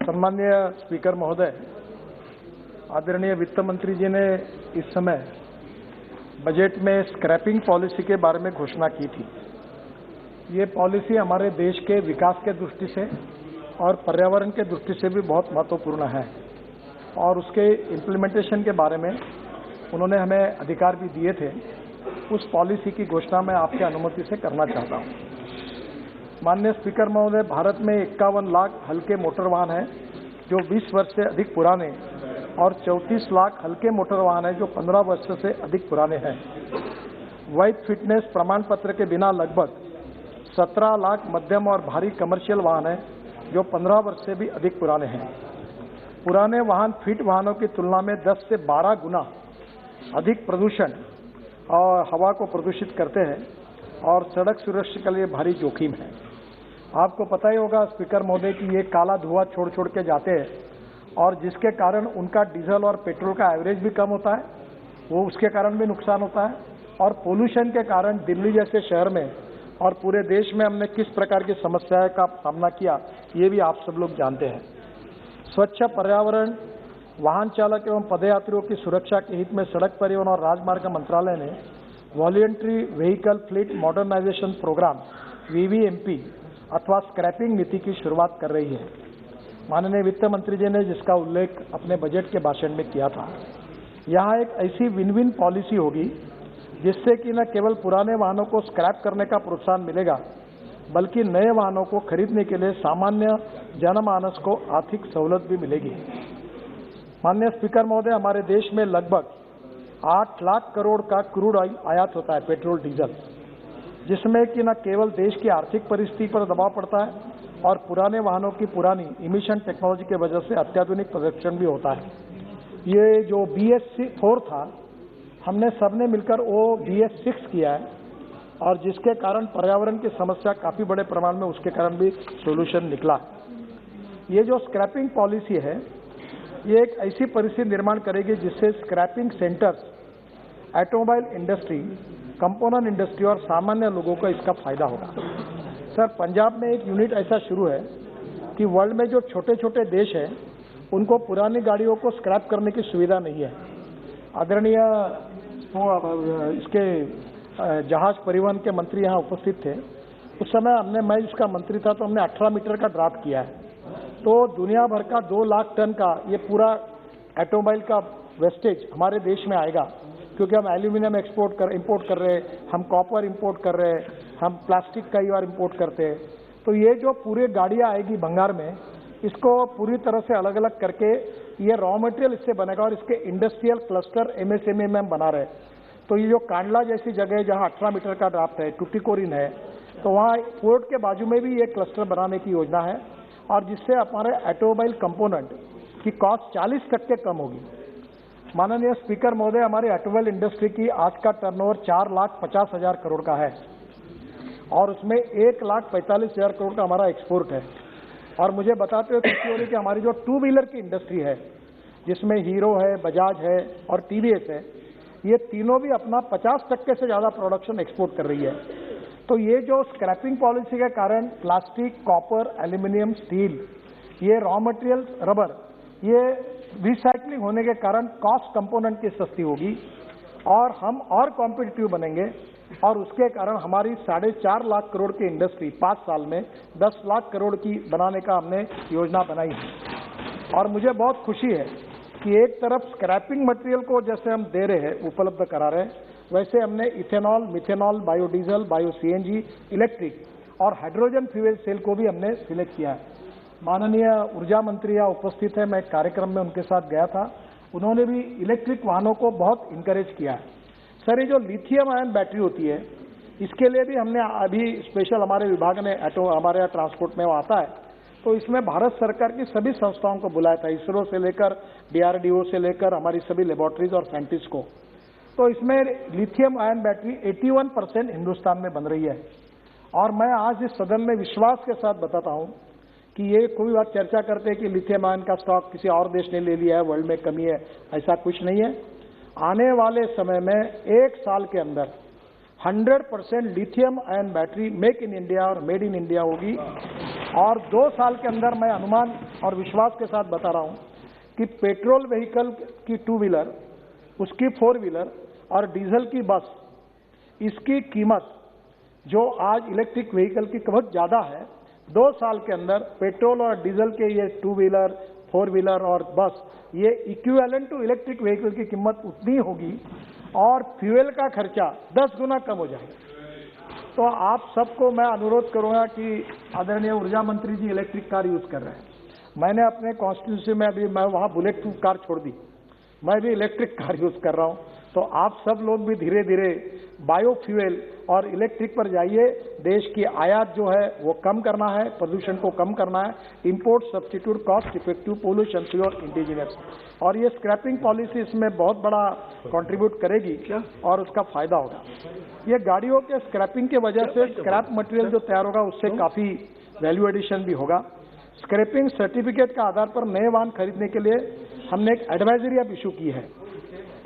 सम्माननीय स्पीकर महोदय, आदरणीय वित्त मंत्री जी ने इस समय बजट में स्क्रैपिंग पॉलिसी के बारे में घोषणा की थी। ये पॉलिसी हमारे देश के विकास के दृष्टि से और पर्यावरण के दृष्टि से भी बहुत महत्वपूर्ण है और उसके इम्प्लीमेंटेशन के बारे में उन्होंने हमें अधिकार भी दिए थे। उस पॉलिसी की घोषणा मैं आपके अनुमति से करना चाहता हूँ। माननीय स्पीकर महोदय, भारत में 51 लाख हल्के मोटर वाहन हैं जो 20 वर्ष से अधिक पुराने और 34 लाख हल्के मोटर वाहन हैं जो 15 वर्ष से अधिक पुराने हैं। वैध फिटनेस प्रमाण पत्र के बिना लगभग 17 लाख मध्यम और भारी कमर्शियल वाहन हैं जो 15 वर्ष से भी अधिक पुराने हैं। पुराने वाहन फिट वाहनों की तुलना में 10 से 12 गुना अधिक प्रदूषण और हवा को प्रदूषित करते हैं और सड़क सुरक्षा के लिए भारी जोखिम है। आपको पता ही होगा स्पीकर महोदय कि ये काला धुआं छोड़ के जाते हैं और जिसके कारण उनका डीजल और पेट्रोल का एवरेज भी कम होता है, वो उसके कारण भी नुकसान होता है। और पोल्यूशन के कारण दिल्ली जैसे शहर में और पूरे देश में हमने किस प्रकार की समस्याएं का सामना किया, ये भी आप सब लोग जानते हैं। स्वच्छ पर्यावरण, वाहन चालक एवं पदयात्रियों की सुरक्षा के हित में सड़क परिवहन और राजमार्ग मंत्रालय ने voluntary vehicle fleet modernisation programme VVMP अथवा स्क्रैपिंग नीति की शुरुआत कर रही है। माननीय वित्त मंत्री जी ने जिसका उल्लेख अपने बजट के भाषण में किया था। यहाँ एक ऐसी विन विन पॉलिसी होगी जिससे कि न केवल पुराने वाहनों को स्क्रैप करने का प्रोत्साहन मिलेगा, बल्कि नए वाहनों को खरीदने के लिए सामान्य जनमानस को आर्थिक सहूलत भी मिलेगी। माननीय स्पीकर महोदय, हमारे देश में लगभग 8 लाख करोड़ का क्रूड ऑयल आयात होता है, पेट्रोल डीजल, जिसमें कि न केवल देश की आर्थिक परिस्थिति पर दबाव पड़ता है और पुराने वाहनों की पुरानी इमिशन टेक्नोलॉजी के वजह से अत्याधुनिक प्रदूषण भी होता है। ये जो BS4 था, हमने सबने मिलकर वो BS6 किया है और जिसके कारण पर्यावरण की समस्या काफ़ी बड़े प्रमाण में उसके कारण भी सोल्यूशन निकला। ये जो स्क्रैपिंग पॉलिसी है, ये एक ऐसी परिस्थिति निर्माण करेगी जिससे scrapping centres, automobile industry, component industry और सामान्य लोगों को इसका फायदा होगा। सर, पंजाब में एक यूनिट ऐसा शुरू है कि वर्ल्ड में जो छोटे छोटे देश हैं उनको पुरानी गाड़ियों को स्क्रैप करने की सुविधा नहीं है। आदरणीय इसके जहाज परिवहन के मंत्री यहाँ उपस्थित थे। उस समय मैं इसका मंत्री था तो हमने 18 मीटर का ड्राफ्ट किया है। तो दुनिया भर का 2 लाख टन का ये पूरा ऑटोमोबाइल का वेस्टेज हमारे देश में आएगा, क्योंकि हम एल्यूमिनियम इंपोर्ट कर रहे हैं, हम कॉपर इंपोर्ट कर रहे हैं, हम प्लास्टिक कई बार इंपोर्ट करते हैं। तो ये जो पूरी गाड़ियाँ आएगी भंगार में, इसको पूरी तरह से अलग अलग करके ये रॉ मटेरियल इससे बनेगा और इसके इंडस्ट्रियल क्लस्टर MSME में हम बना रहे हैं। तो ये जो कांडला जैसी जगह है जहाँ 18 मीटर का ड्राफ्ट है, टुटीकोरिन है, तो वहाँ पोर्ट के बाजू में भी ये क्लस्टर बनाने की योजना है और जिससे हमारे ऑटोमोबाइल कंपोनेंट की कॉस्ट 40% कम होगी। माननीय स्पीकर महोदय, हमारी ऑटोमोबाइल इंडस्ट्री की आज का टर्नओवर 4,50,000 करोड़ का है और उसमें 1,45,000 करोड़ का हमारा एक्सपोर्ट है। और मुझे बताते हुए खुशी हो रही कि हमारी जो 2 व्हीलर की इंडस्ट्री है, जिसमें हीरो है, बजाज है और TVS है, ये तीनों भी अपना 50% से ज़्यादा प्रोडक्शन एक्सपोर्ट कर रही है। तो ये जो स्क्रैपिंग पॉलिसी के कारण प्लास्टिक, कॉपर, एल्यूमिनियम, स्टील, ये रॉ मटेरियल, रबर, ये रिसाइकलिंग होने के कारण कॉस्ट कंपोनेंट की सस्ती होगी और हम और कॉम्पिटिटिव बनेंगे और उसके कारण हमारी 4.5 लाख करोड़ की इंडस्ट्री 5 साल में 10 लाख करोड़ की बनाने का हमने योजना बनाई है। और मुझे बहुत खुशी है कि एक तरफ स्क्रैपिंग मटेरियल को जैसे हम दे रहे हैं, उपलब्ध करा रहे हैं, वैसे हमने ethanol, methanol, biodiesel, bio CNG, electric और हाइड्रोजन फ्यूल सेल को भी हमने सिलेक्ट किया है। माननीय ऊर्जा मंत्री यहाँ उपस्थित है, मैं एक कार्यक्रम में उनके साथ गया था, उन्होंने भी इलेक्ट्रिक वाहनों को बहुत इंकरेज किया है। सर, ये जो लिथियम आयन बैटरी होती है, इसके लिए भी हमने अभी स्पेशल हमारे विभाग ने हमारे यहाँ ट्रांसपोर्ट में वो आता है, तो इसमें भारत सरकार की सभी संस्थाओं को बुलाया था, इसरो से लेकर DRDO से लेकर हमारी सभी लेबोरेटरीज और साइंटिस्ट को। तो इसमें लिथियम आयन बैटरी 81% हिंदुस्तान में बन रही है। और मैं आज इस सदन में विश्वास के साथ बताता हूँ कि ये कोई बात चर्चा करते हैं कि लिथियम आयन का स्टॉक किसी और देश ने ले लिया है, वर्ल्ड में कमी है, ऐसा कुछ नहीं है। आने वाले समय में 1 साल के अंदर 100% lithium ion battery make in India और मेड इन इंडिया होगी और 2 साल के अंदर मैं अनुमान और विश्वास के साथ बता रहा हूं कि पेट्रोल व्हीकल की 2 व्हीलर, उसकी 4 व्हीलर और डीजल की बस, इसकी कीमत जो आज इलेक्ट्रिक व्हीकल की बहुत ज़्यादा है, 2 साल के अंदर पेट्रोल और डीजल के ये 2 व्हीलर, 4 व्हीलर और बस, ये इक्विवेलेंट टू इलेक्ट्रिक व्हीकल की कीमत उतनी होगी और फ्यूल का खर्चा 10 गुना कम हो जाएगा। तो आप सबको मैं अनुरोध करूंगा कि आदरणीय ऊर्जा मंत्री जी इलेक्ट्रिक कार यूज कर रहे हैं। मैंने अपने कॉन्स्टिट्यूंसी में अभी मैं वहां बुलेट प्रूफ कार छोड़ दी, मैं भी इलेक्ट्रिक कार यूज कर रहा हूं। तो आप सब लोग भी धीरे धीरे बायोफ्यूल और इलेक्ट्रिक पर जाइए। देश की आयात जो है वो कम करना है, प्रदूषण को कम करना है, import substitute cost effective pollution free और इंडिजिनस, और ये स्क्रैपिंग पॉलिसी इसमें बहुत बड़ा कंट्रीब्यूट करेगी और उसका फायदा होगा। ये गाड़ियों के स्क्रैपिंग की वजह से स्क्रैप मटेरियल जो तैयार होगा उससे काफी वैल्यू एडिशन भी होगा। स्क्रैपिंग सर्टिफिकेट के आधार पर नए वाहन खरीदने के लिए हमने एक एडवाइजरी अब इशू की है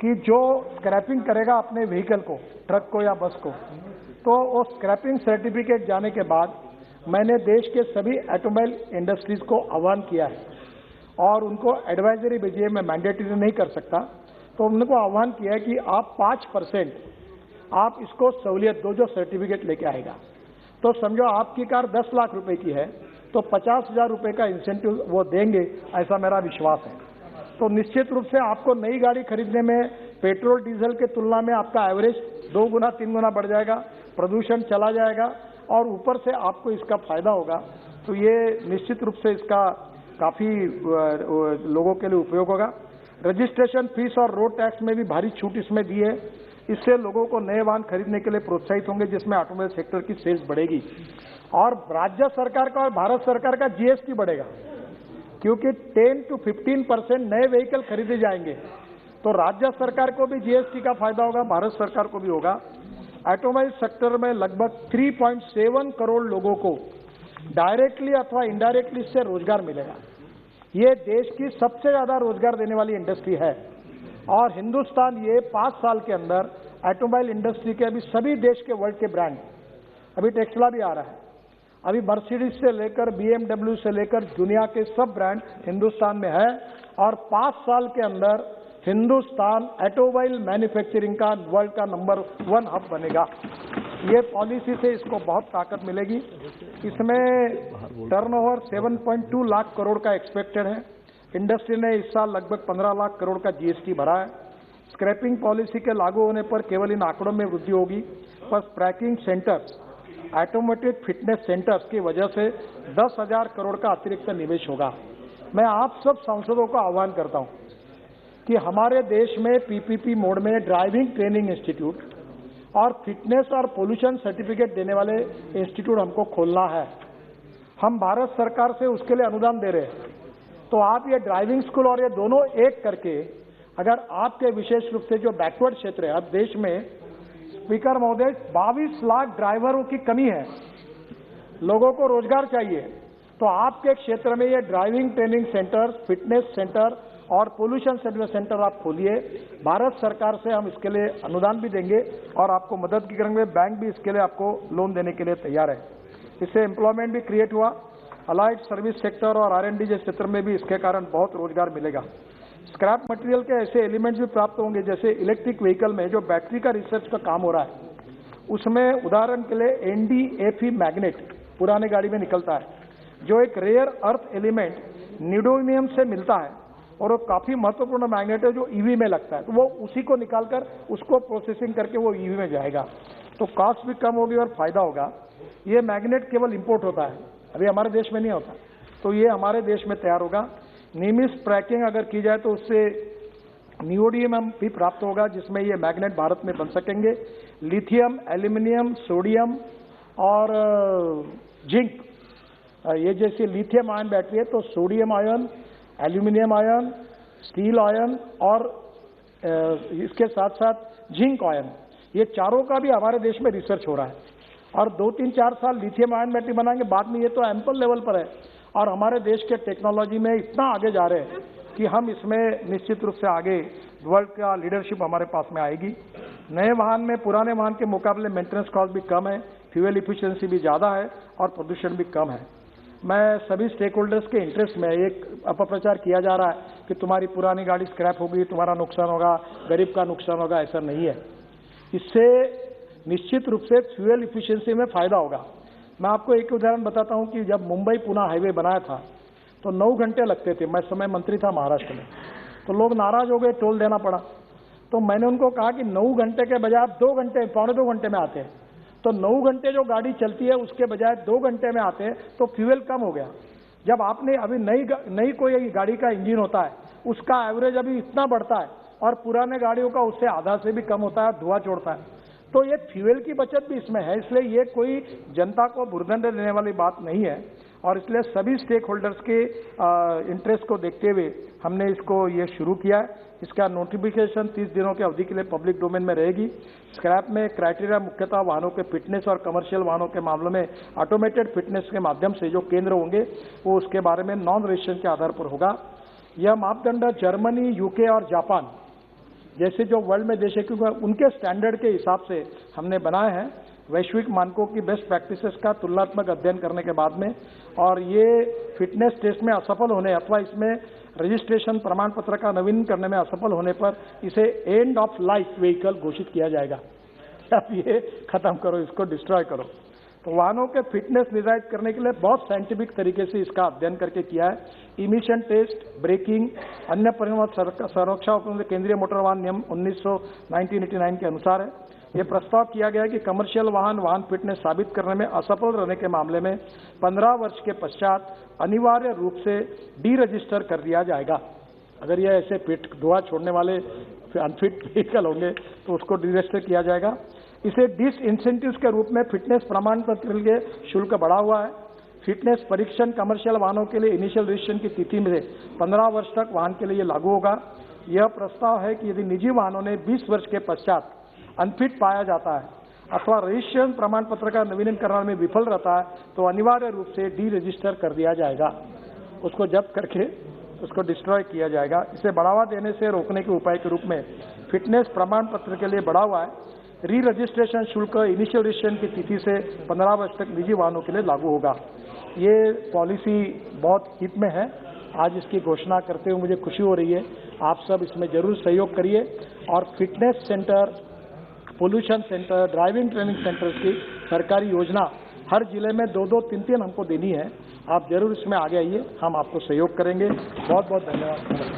कि जो स्क्रैपिंग करेगा अपने व्हीकल को, ट्रक को या बस को, तो वो स्क्रैपिंग सर्टिफिकेट जाने के बाद मैंने देश के सभी ऑटोमोबाइल इंडस्ट्रीज को आह्वान किया है और उनको एडवाइजरी भेजिए। मैं मैंडेटरी नहीं कर सकता, तो उनको आह्वान किया है कि आप 5% आप इसको सहूलियत दो जो सर्टिफिकेट लेके आएगा। तो समझो आपकी कार 10 लाख रुपए की है तो 50,000 रुपए का इंसेंटिव वो देंगे, ऐसा मेरा विश्वास है। तो निश्चित रूप से आपको नई गाड़ी खरीदने में पेट्रोल डीजल के तुलना में आपका एवरेज 2 गुना 3 गुना बढ़ जाएगा, प्रदूषण चला जाएगा और ऊपर से आपको इसका फायदा होगा। तो ये निश्चित रूप से इसका काफी लोगों के लिए उपयोग होगा। रजिस्ट्रेशन फीस और रोड टैक्स में भी भारी छूट इसमें दी है। इससे लोगों को नए वाहन खरीदने के लिए प्रोत्साहित होंगे, जिसमें ऑटोमोबाइल सेक्टर की सेल्स बढ़ेगी। और राज्य सरकार का और भारत सरकार का जीएसटी बढ़ेगा, क्योंकि 10 to 15% नए व्हीकल खरीदे जाएंगे। तो राज्य सरकार को भी जीएसटी का फायदा होगा, भारत सरकार को भी होगा। ऑटोमोबाइल सेक्टर में लगभग 3.7 करोड़ लोगों को डायरेक्टली अथवा इनडायरेक्टली इससे रोजगार मिलेगा। ये देश की सबसे ज्यादा रोजगार देने वाली इंडस्ट्री है और हिंदुस्तान ये 5 साल के अंदर ऑटोमोबाइल इंडस्ट्री के अभी सभी देश के वर्ल्ड के ब्रांड, अभी टेस्ला भी आ रहा है, अभी मर्सिडीज से लेकर BMW से लेकर दुनिया के सब ब्रांड हिंदुस्तान में है और 5 साल के अंदर हिंदुस्तान ऑटोमोबाइल मैन्युफैक्चरिंग का वर्ल्ड का नंबर 1 हब बनेगा। ये पॉलिसी से इसको बहुत ताकत मिलेगी। इसमें टर्नओवर 7.2 लाख करोड़ का एक्सपेक्टेड है। इंडस्ट्री ने इस साल लगभग 15 लाख करोड़ का जीएसटी भरा है। स्क्रैपिंग पॉलिसी के लागू होने पर केवल इन आंकड़ों में वृद्धि होगी, पर scrapping centres, automated fitness centres की वजह से 10,000 करोड़ का अतिरिक्त निवेश होगा। मैं आप सब सांसदों को आह्वान करता हूं कि हमारे देश में पीपीपी मोड में ड्राइविंग ट्रेनिंग इंस्टीट्यूट और फिटनेस और पोल्यूशन सर्टिफिकेट देने वाले इंस्टीट्यूट हमको खोलना है। हम भारत सरकार से उसके लिए अनुदान दे रहे हैं। तो आप ये ड्राइविंग स्कूल और ये दोनों एक करके, अगर आपके विशेष रूप से जो बैकवर्ड क्षेत्र है, अब देश में स्पीकर महोदय 22 लाख ड्राइवरों की कमी है, लोगों को रोजगार चाहिए। तो आपके क्षेत्र में ये driving training centre, fitness centre और पोल्यूशन सर्टिफिकेट सेंटर आप खोलिए। भारत सरकार से हम इसके लिए अनुदान भी देंगे और आपको मदद भी करेंगे। बैंक भी इसके लिए आपको लोन देने के लिए तैयार है। इससे एम्प्लॉयमेंट भी क्रिएट हुआ। अलाइड सर्विस सेक्टर और R&D जैसे क्षेत्र में भी इसके कारण बहुत रोजगार मिलेगा। स्क्रैप मटेरियल के ऐसे एलिमेंट्स भी प्राप्त होंगे, जैसे इलेक्ट्रिक व्हीकल में जो बैटरी का रिसर्च का काम हो रहा है, उसमें उदाहरण के लिए NdFe मैग्नेट पुराने गाड़ी में निकलता है, जो एक रेयर अर्थ एलिमेंट न्यूडोनियम से मिलता है और वो काफी महत्वपूर्ण मैग्नेट है जो ईवी में लगता है। तो वो उसी को निकालकर उसको प्रोसेसिंग करके वो ईवी में जाएगा, तो कॉस्ट भी कम होगी और फायदा होगा। ये मैग्नेट केवल इंपोर्ट होता है, अभी हमारे देश में नहीं होता, तो ये हमारे देश में तैयार होगा। नियमित ट्रैकिंग अगर की जाए तो उससे नियोडियम भी प्राप्त होगा, जिसमें ये मैग्नेट भारत में बन सकेंगे। लिथियम, एल्यूमिनियम, सोडियम और जिंक, ये जैसे लिथियम आयन बैटरी है तो sodium ion, aluminium ion, steel ion और इसके साथ साथ जिंक आयन, ये चारों का भी हमारे देश में रिसर्च हो रहा है और 2-3-4 साल लिथियम आयन बैटरी बनाएंगे। बाद में ये तो एम्पल लेवल पर है और हमारे देश के टेक्नोलॉजी में इतना आगे जा रहे हैं कि हम इसमें निश्चित रूप से आगे वर्ल्ड का लीडरशिप हमारे पास में आएगी। नए वाहन में पुराने वाहन के मुकाबले मेंटेनेंस कॉस्ट भी कम है, फ्यूल इफिशिएंसी भी ज़्यादा है और प्रदूषण भी कम है। मैं सभी स्टेक होल्डर्स के इंटरेस्ट में एक अपप्रचार किया जा रहा है कि तुम्हारी पुरानी गाड़ी स्क्रैप होगी, तुम्हारा नुकसान होगा, गरीब का नुकसान होगा, ऐसा नहीं है। इससे निश्चित रूप से फ्यूल इफिशिएंसी में फायदा होगा। मैं आपको एक उदाहरण बताता हूं कि जब मुंबई पुणे हाईवे बनाया था तो 9 घंटे लगते थे। मैं समय मंत्री था महाराष्ट्र में, तो लोग नाराज हो गए, टोल देना पड़ा। तो मैंने उनको कहा कि 9 घंटे के बजाय आप 2 घंटे, पौने 2 घंटे में आते हैं। तो 9 घंटे जो गाड़ी चलती है उसके बजाय 2 घंटे में आते हैं तो फ्यूल कम हो गया। जब आपने अभी नई कोई गाड़ी का इंजन होता है, उसका एवरेज अभी इतना बढ़ता है और पुराने गाड़ियों का उससे आधा से भी कम होता है, धुआं छोड़ता है। तो ये फ्यूल की बचत भी इसमें है, इसलिए ये कोई जनता को भुर्दंड देने वाली बात नहीं है। और इसलिए सभी स्टेक होल्डर्स के इंटरेस्ट को देखते हुए हमने इसको ये शुरू किया है। इसका नोटिफिकेशन 30 दिनों की अवधि के लिए पब्लिक डोमेन में रहेगी। स्क्रैप में क्राइटेरिया मुख्यतः वाहनों के फिटनेस और कमर्शियल वाहनों के मामलों में ऑटोमेटेड फिटनेस के माध्यम से जो केंद्र होंगे वो उसके बारे में नॉन रजिस्ट्रेशन के आधार पर होगा। यह मापदंड जर्मनी, यूके और जापान जैसे जो वर्ल्ड में देश है, क्योंकि उनके स्टैंडर्ड के हिसाब से हमने बनाए हैं वैश्विक मानकों की बेस्ट प्रैक्टिसेस का तुलनात्मक अध्ययन करने के बाद में। और ये फिटनेस टेस्ट में असफल होने अथवा इसमें रजिस्ट्रेशन प्रमाण पत्र का नवीन करने में असफल होने पर इसे एंड ऑफ लाइफ व्हीकल घोषित किया जाएगा। अब ये खत्म करो, इसको डिस्ट्रॉय करो। तो वाहनों के फिटनेस निर्धारित करने के लिए बहुत साइंटिफिक तरीके से इसका अध्ययन करके किया है। इमिशन टेस्ट, ब्रेकिंग, अन्य परिवहन संरक्षा उपकरण केंद्रीय मोटर वाहन नियम 1989 के अनुसार है। ये प्रस्ताव किया गया है कि कमर्शियल वाहन फिटनेस साबित करने में असफल रहने के मामले में 15 वर्ष के पश्चात अनिवार्य रूप से डी रजिस्टर कर दिया जाएगा। अगर ये ऐसे धुआं छोड़ने वाले अनफिट व्हीकल होंगे तो उसको डी रजिस्टर किया जाएगा। इसे डिस इंसेंटिव्स के रूप में फिटनेस प्रमाण पत्र के लिए शुल्क बढ़ा हुआ है। फिटनेस परीक्षण कमर्शियल वाहनों के लिए इनिशियल रजिस्ट्रेशन की तिथि में 15 वर्ष तक वाहन के लिए लागू होगा। यह प्रस्ताव है कि यदि निजी वाहनों ने 20 वर्ष के पश्चात अनफिट पाया जाता है अथवा रजिस्ट्रेशन प्रमाण पत्र का नवीनीकरण करने में विफल रहता है तो अनिवार्य रूप से डी रजिस्टर कर दिया जाएगा, उसको जब्त करके उसको डिस्ट्रॉय किया जाएगा। इसे बढ़ावा देने से रोकने के उपाय के रूप में फिटनेस प्रमाण पत्र के लिए बढ़ा हुआ है। री रजिस्ट्रेशन शुल्क इनिशियल रजिस्ट्रेशन की तिथि से 15 वर्ष तक निजी वाहनों के लिए लागू होगा। ये पॉलिसी बहुत हित में है। आज इसकी घोषणा करते हुए मुझे खुशी हो रही है। आप सब इसमें जरूर सहयोग करिए और fitness centre, pollution centre, driving training centres की सरकारी योजना हर जिले में 2-2, 3-3 हमको देनी है। आप जरूर इसमें आगे आइए, हम आपको सहयोग करेंगे। बहुत बहुत धन्यवाद।